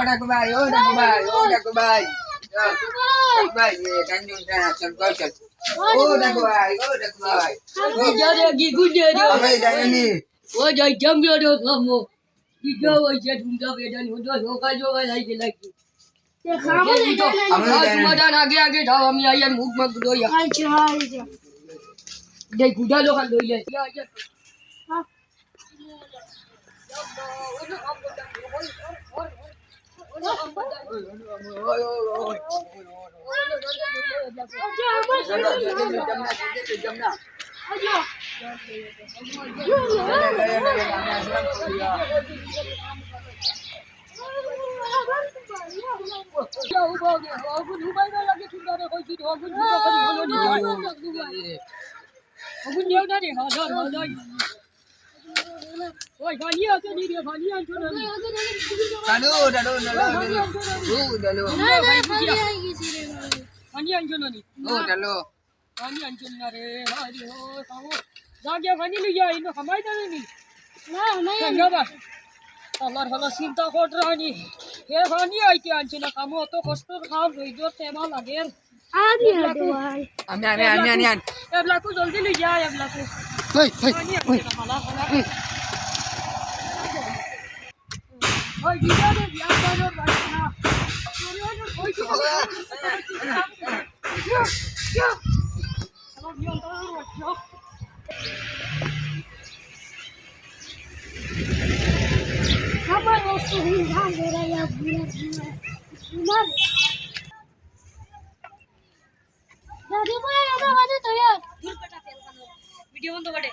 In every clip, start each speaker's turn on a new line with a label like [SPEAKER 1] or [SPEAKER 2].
[SPEAKER 1] ডাকু ভাই ও ডাকু ভাই ও ডাকু ভাই ডাকু ভাই কাঞ্জন ট্রান্সফার করছেন ও ডাকু ভাই আমি জানি
[SPEAKER 2] ও যাই জামিয়া রে খামো কি যাও ওই যে ঢুঁড়া বেদান হতো লোকাল লোকাল আইতে লাগি তোমার আগে আগে যাও আমি আইয়ার মুখ মুখ ধোইয়া দেখ গুডা লোকাল ধইলে আল্লাহর ভালো চিন্তা করনি হে ভানি আইতে আনছি না কামো অত কষ্টর কাম রইজ তেমা লাগে
[SPEAKER 1] আমি
[SPEAKER 2] এবলাকু জলদি লই যা এবলাকু ওই দিদা রে বিয়া করো না ওই কি ভিডিও বন্ধ করে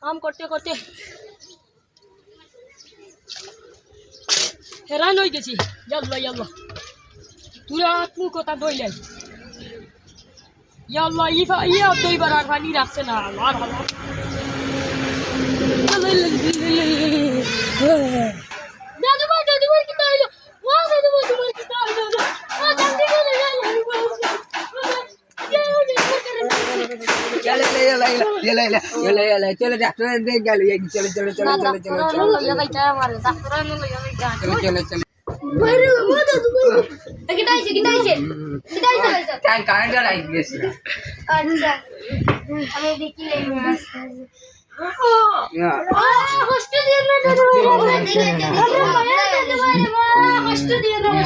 [SPEAKER 2] काम करते करते हैरान हो गई यल्ला यल्ला तुरा आत्मु कथा दइले यल्ला ये दुई बार पानी राखছে না আর ভালো दादू भाई कितना आइलो वाह दादू भाई तुम्हारे कितना आइलो आ जल्दी करे
[SPEAKER 1] चलो डॉक्टर देख गया चलो चलो चलो चलो चलो चलो
[SPEAKER 3] Baru mana tu baru? Kita isi.
[SPEAKER 1] Kan kanan dia lagi guys.
[SPEAKER 3] Ada. Kami bikin lagi mas.
[SPEAKER 1] Ya.
[SPEAKER 3] Hostel dia mana tu? Hostel dia mana?